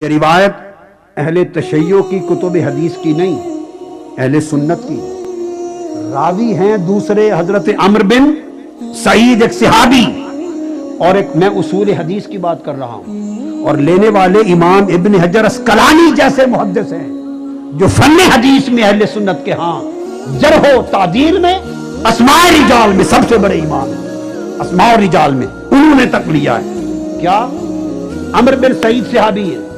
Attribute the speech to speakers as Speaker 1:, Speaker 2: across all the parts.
Speaker 1: یہ روایت اہل تشیع کی کتب حدیث کی نہیں، اہل سنت کی۔ راوی ہیں دوسرے حضرت عمرو بن سعید ایک صحابی، اور ایک میں اصول حدیث کی بات کر رہا ہوں، اور لینے والے امام ابن حجر اسقلانی جیسے محدث ہیں جو فن حدیث میں اہل سنت کے ہاں جرح و تعدیل میں اسماء رجال میں سب سے بڑے امام ہیں، اسماء رجال میں انہوں نے تک لیا ہے۔ کیا عمرو بن سعید صحابی ہے،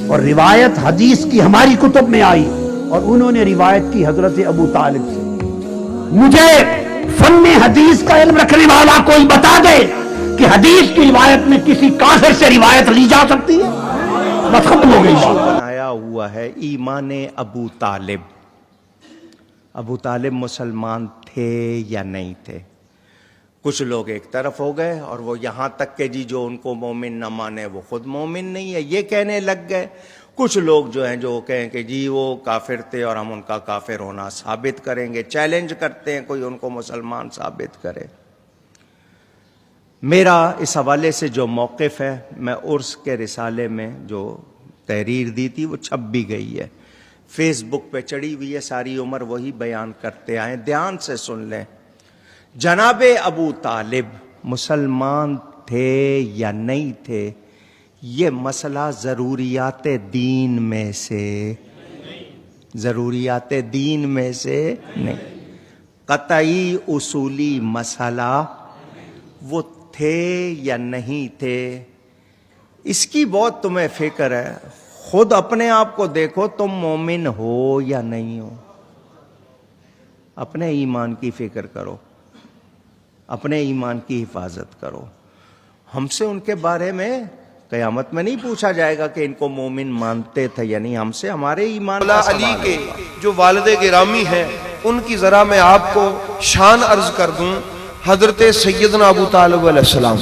Speaker 1: اور روایت حدیث کی ہماری کتب میں آئی، اور انہوں نے روایت کی حضرت ابو طالب سے۔ مجھے فن حدیث کا علم رکھنے والا کوئی بتا دے کہ حدیث کی روایت میں کسی کافر سے روایت لی جا سکتی ہے؟ بس ختم ہو گئی بات۔
Speaker 2: بنایا ہوا ہے ایمان ابو طالب۔ ابو طالب مسلمان تھے یا نہیں تھے؟ کچھ لوگ ایک طرف ہو گئے اور وہ یہاں تک کہ جو ان کو مومن نہ مانے وہ خود مومن نہیں ہے یہ کہنے لگ گئے۔ کچھ لوگ جو ہیں جو کہیں کہ وہ کافر تھے اور ہم ان کا کافر ہونا ثابت کریں گے، چیلنج کرتے ہیں کوئی ان کو مسلمان ثابت کرے۔ میرا اس حوالے سے جو موقف ہے، میں عرس کے رسالے میں جو تحریر دی تھی وہ چھپ بھی گئی ہے، فیس بک پہ چڑھی ہوئی ہے، ساری عمر وہی بیان کرتے آئے، دھیان سے سن لیں۔ جناب ابو طالب مسلمان تھے یا نہیں تھے، یہ مسئلہ ضروریات دین میں سے نہیں، قطعی اصولی مسئلہ وہ تھے یا نہیں تھے، اس کی بہت تمہیں فکر ہے۔ خود اپنے آپ کو دیکھو، تم مومن ہو یا نہیں ہو، اپنے ایمان کی فکر کرو، اپنے ایمان کی حفاظت کرو۔ ہم سے ان کے بارے میں قیامت میں نہیں پوچھا جائے گا کہ ان کو مومن مانتے تھے یا نہیں، ہم سے ہمارے ایمان کا
Speaker 3: علی کے جو والد گرامی ہیں ان کی ذرا میں آپ کو شان عرض کر دوں۔ حضرت سیدنا ابو طالب علیہ السلام،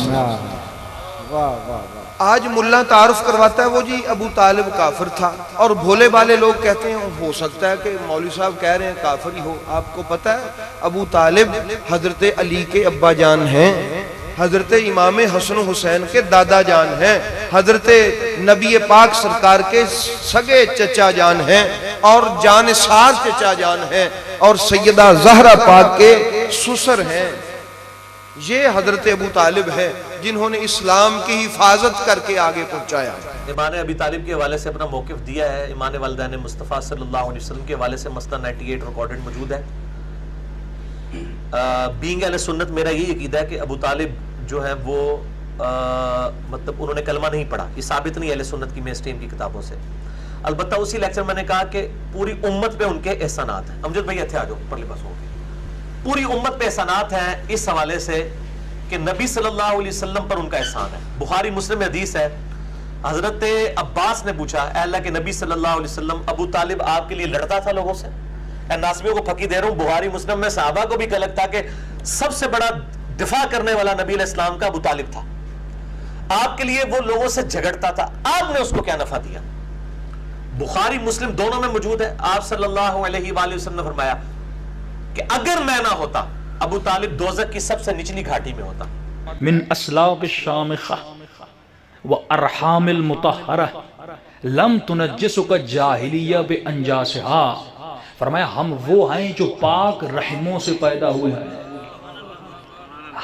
Speaker 3: آج ملا تعارف کرواتا ہے وہ جی ابو طالب کافر تھا، اور بھولے والے لوگ کہتے ہیں ہو سکتا ہے کہ مولوی صاحب کہہ رہے ہیں کافر ہی ہو۔ آپ کو پتہ ہے ابو طالب حضرت علی کے ابا جان ہیں، حضرت امام حسن حسین کے دادا جان ہیں، حضرت نبی پاک سرکار کے سگے چچا جان ہیں، اور جانثار چچا جان ہیں، اور سیدہ زہرا پاک کے سسر ہیں۔ یہ حضرت ابو طالب ہے جنہوں نے اسلام کی حفاظت کر کے آگے پہنچایا۔
Speaker 4: ایمان ابی طالب کے حوالے سے اپنا موقف دیا ہے، ایمان والدین مصطفیٰ صلی اللہ علیہ وسلم کے حوالے سے مسئلہ 98 ریکارڈڈ موجود ہے۔ بینگ اہل سنت میرا یہی عقیدہ ہے کہ ابو طالب جو ہے وہ مطلب انہوں نے کلمہ نہیں پڑھا، یہ ثابت نہیں اہل سنت کی مینسٹریم کی کتابوں سے۔ البتہ اسی لیکچر میں نے کہا کہ پوری امت پہ ان کے احسانات ہیں۔ امجد بھائی اتھے آ جاؤ، پرلی بس ہوگی۔ پوری امت پہ احسانات ہیں اس حوالے سے کہ نبی صلی اللہ علیہ وسلم پر ان کا احسان ہے۔ بخاری مسلم حدیث ہے، حضرت عباس نے پوچھا اے اللہ کے نبی صلی اللہ علیہ وسلم، ابو طالب آپ کے لیے لڑتا تھا لوگوں سے؟ اے ناسمیوں کو پھکی دے رہا ہوں، بخاری مسلم میں صحابہ کو بھی کلک تھا کہ سب سے بڑا دفاع کرنے والا نبی علیہ السلام کا ابو طالب تھا، آپ کے لیے وہ لوگوں سے جھگڑتا تھا، آپ نے اس کو کیا نفع دیا؟ بخاری مسلم دونوں میں موجود ہے۔ آپ صلی اللہ علیہ وآلہ وسلم نے فرمایا کہ اگر میں نہ ہوتا ابو طالب دوزخ کی سب سے نچلی گھاٹی میں ہوتا۔
Speaker 5: من اسلاق الشامخہ و ارحام المطہرہ لم تنجسک جاہلیہ بانجاسہا، فرمایا ہم وہ ہیں جو پاک رحموں سے پیدا ہوئے ہیں،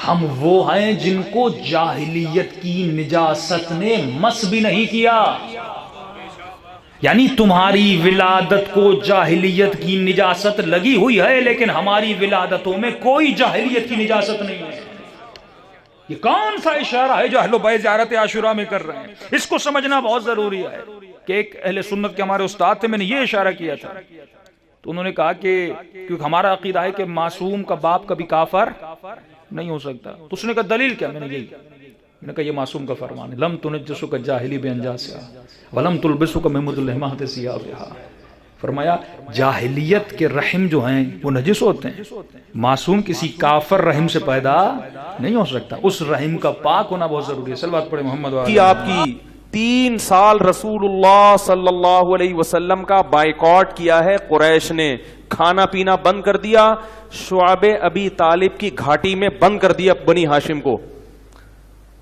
Speaker 5: ہم وہ ہیں جن کو جاہلیت کی نجاست نے مس بھی نہیں کیا۔ یعنی تمہاری ولادت کو جاہلیت کی نجاست لگی ہوئی ہے، لیکن ہماری ولادتوں میں کوئی جاہلیت کی نجاست نہیں ہے۔ یہ کون سا اشارہ ہے جو اہل بیت زیارت عاشوراء میں کر رہے ہیں؟ اس کو سمجھنا بہت ضروری ہے کہ ایک اہل سنت کے ہمارے استاد تھے، میں نے یہ اشارہ کیا تھا تو انہوں نے کہا کہ کیونکہ ہمارا عقیدہ ہے کہ معصوم کا باپ کبھی کافر نہیں ہو سکتا، تو اس نے کہا دلیل کیا؟ میں نے کہا یہ معصوم کا فرمان ہے، لم تنجسک جاہلی بانجاسہا ولم تلبسک محمود الحمات ثیابہا، فرمایا جاہلیت کے رحم جو ہیں وہ نجس ہوتے ہیں، معصوم کسی کافر رحم سے پیدا نہیں ہو سکتا، اس رحم کا پاک ہونا بہت ضروری ہے۔ صلوات پڑھیں محمد
Speaker 6: کہ آپ کی 3 سال رسول اللہ صلی اللہ علیہ وسلم کا بائیکاٹ کیا ہے قریش نے، کھانا پینا بند کر دیا، شعب ابی طالب کی گھاٹی میں بند کر دیا بنی ہاشم کو،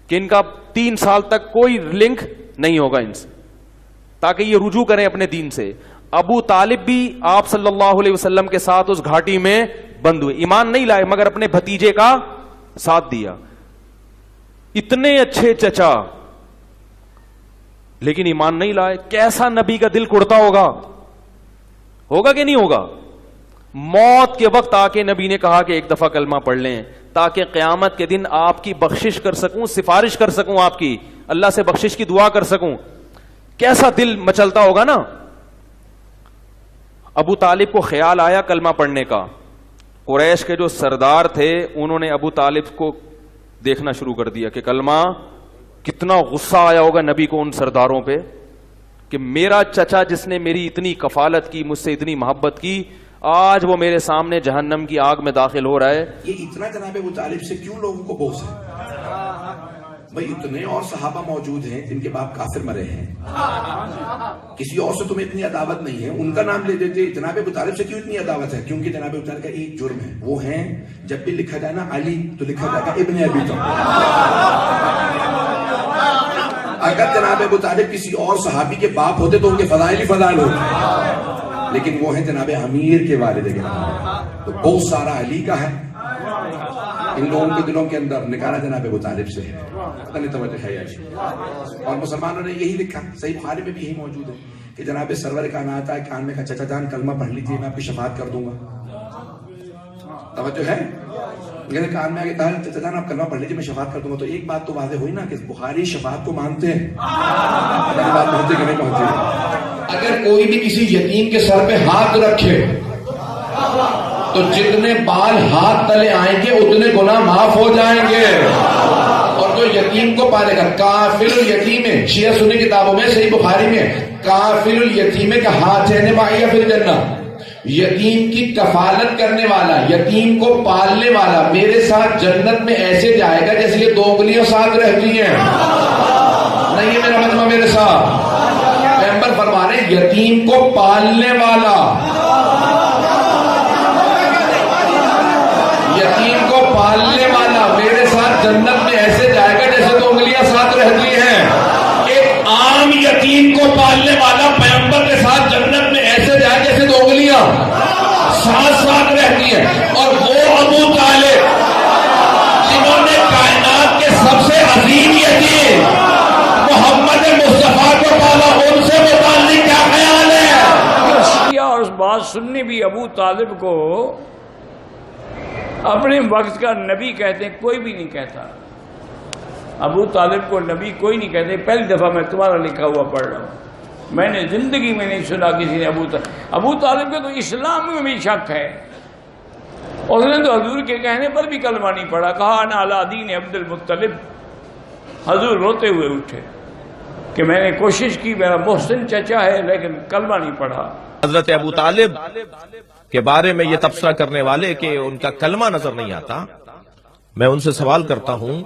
Speaker 6: کہ ان کا 3 سال تک کوئی لنک نہیں ہوگا ان سے۔ تاکہ یہ رجوع کریں اپنے دین سے. ابو طالب بھی آپ صلی اللہ علیہ وسلم کے ساتھ اس گھاٹی میں بند ہوئے, ایمان نہیں لائے مگر اپنے بھتیجے کا ساتھ دیا. اتنے اچھے چچا لیکن ایمان نہیں لائے. کیسا نبی کا دل کڑتا ہوگا, ہوگا کہ نہیں ہوگا؟ موت کے وقت آ کے نبی نے کہا کہ ایک دفعہ کلمہ پڑھ لیں تاکہ قیامت کے دن آپ کی بخشش کر سکوں, سفارش کر سکوں, آپ کی اللہ سے بخشش کی دعا کر سکوں. کیسا دل مچلتا ہوگا نا. ابو طالب کو خیال آیا کلمہ پڑھنے کا. قریش کے جو سردار تھے انہوں نے ابو طالب کو دیکھنا شروع کر دیا کہ کلمہ, کتنا غصہ آیا ہوگا نبی کو ان سرداروں پہ کہ میرا چچا جس نے میری اتنی کفالت کی, مجھ سے اتنی محبت کی, آج وہ میرے سامنے جہنم کی آگ میں داخل ہو رہا ہے.
Speaker 7: یہ اتنا جناب ابو طالب سے کیوں لوگوں کو بغض ہے؟ بھائی اتنے اور صحابہ موجود ہیں جن کے باپ کافر مرے ہیں, کسی اور سے تمہیں اتنی عداوت نہیں ہے, ان کا نام لے دیتے. جناب ابو طالب سے کیوں اتنی عداوت ہے؟ کیونکہ جناب ابو طالب کا ایک جرم ہے, وہ ہیں جب بھی لکھا جائے نا علی تو لکھا جائے گا ابن ابی طالب. اگر جناب ابو طالب کسی اور صحابی کے باپ ہوتے تو ان کے فضائل ہی فضائل ہوتے, لیکن وہ ہیں جناب امیر کے والد کے نام, تو بہت سارا علی کا ہے. ان لوگوں کے دلوں کے اندر نکالا جناب ابو طالب سے ہے. پتہ نہیں توجہ ہے یا. اور مسلمانوں نے یہی لکھا, صحیح بخاری میں بھی یہی موجود ہے کہ جناب سرور کائنات آئے کان میں کہا چچا جان کلمہ پڑھ لیجیے, میں آپ کی شفاعت کر دوں گا. توجہ ہے. کان میں آگے کہا چچا جان آپ کلمہ پڑھ لیجیے, میں شفاعت کر دوں گا. تو ایک بات تو واضح ہوئی نا کہ بخاری شفاعت کو مانتے ہیں. بات پہنچے کہ نہیں پہنچے؟ اگر کوئی بھی کسی یتیم کے سر پہ ہاتھ رکھے تو جتنے بال ہاتھ تلے آئیں گے اتنے گناہ معاف ہو جائیں گے. اور جو یتیم کو پالے گا, کافل الیتیم, شیعہ سنی کتابوں میں صحیح بخاری میں کافل الیتیم کا ہاتھ ہے نمائیہ فی الجنہ, یتیم کی کفالت کرنے والا, یتیم کو پالنے والا میرے ساتھ جنت میں ایسے جائے گا جیسے یہ 2 انگلیاں ساتھ رہتی ہیں. نہیں ہے میرا مطلب میرے ساتھ پیغمبر فرما رہے ہیں یتیم کو پالنے والا, یتیم کو پالنے والا میرے ساتھ جنت میں ایسے جائے گا جیسے 2 انگلیاں ساتھ رہتی ہیں. ایک عام یتیم کو پالنے والا پیغمبر کے ساتھ جنت میں ایسے جائے جیسے 2 انگلیاں ساتھ رہتی ہیں. اور وہ ابو طالب جنہوں نے کائنات کے سب سے عظیم یتیم محمد مصطفیٰ کو پالا, ان سے متعلق کیا خیال ہے؟
Speaker 8: شیعہ اور اس بات سننے بھی ابو طالب کو اپنے وقت کا نبی کہتے ہیں, کوئی بھی نہیں کہتا. ابو طالب کو نبی کوئی نہیں کہتے. پہلی دفعہ میں تمہارا لکھا ہوا پڑھ رہا ہوں, میں نے زندگی میں نہیں سنا کسی نے ابو طالب کے تو اسلام میں بھی شک ہے. اس نے تو حضور کے کہنے پر بھی کلمہ نہیں پڑھا, کہا انا علی دین عبد المطلب. حضور روتے ہوئے اٹھے کہ میں نے کوشش کی, میرا محسن چچا ہے لیکن کلمہ نہیں پڑھا.
Speaker 9: حضرت ابو طالب کے بارے میں یہ تبصرہ کرنے والے کہ ان کا کلمہ نظر نہیں آتا, میں ان سے سوال کرتا ہوں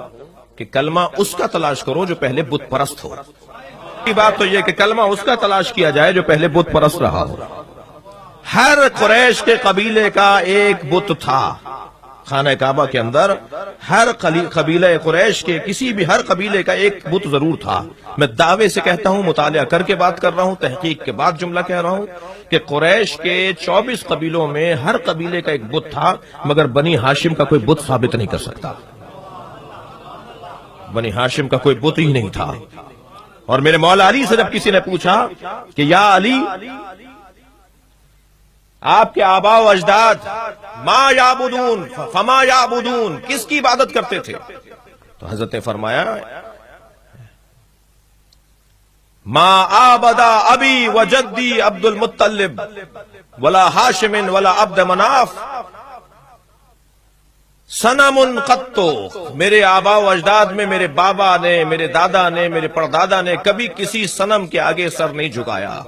Speaker 9: کہ کلمہ اس کا تلاش کرو جو پہلے بت پرست ہو. کی بات تو یہ کہ کلمہ اس کا تلاش کیا جائے جو پہلے بت پرست رہا ہو. ہر قریش کے قبیلے کا ایک بت تھا. خانہ کعبہ کے اندر ہر قبیلہ قریش کے کسی بھی ہر قبیلے کا ایک بت ضرور تھا. میں دعوے سے کہتا ہوں, مطالعہ کر کے بات کر رہا ہوں, تحقیق کے بعد جملہ کہہ رہا ہوں کہ قریش کے 24 قبیلوں میں ہر قبیلے کا ایک بت تھا, مگر بنی ہاشم کا کوئی بت ثابت نہیں کر سکتا. بنی ہاشم کا کوئی بت ہی نہیں تھا. اور میرے مولا علی سے جب کسی نے پوچھا کہ یا علی, آپ کے آباء و اجداد ما یعبدون فما یعبدون, کس کی عبادت کرتے تھے؟ تو حضرت نے فرمایا ما عبد ابی و جدی عبد المطلب ولا ہاشم ولا عبد مناف صنم قط. میرے آباء و اجداد میں میرے بابا نے, میرے دادا نے, میرے پردادا نے کبھی کسی صنم کے آگے سر نہیں جھکایا,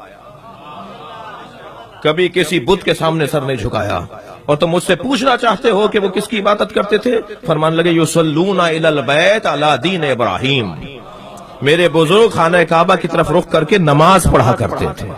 Speaker 9: کبھی کسی بت کے سامنے سر نہیں جھکایا. اور تم مجھ سے پوچھنا چاہتے ہو کہ وہ کس کی عبادت کرتے تھے؟ فرمان لگے یصلون الی البیت علی دین ابراہیم, میرے بزرگ خانہ کعبہ کی طرف رخ کر کے نماز پڑھا کرتے تھے.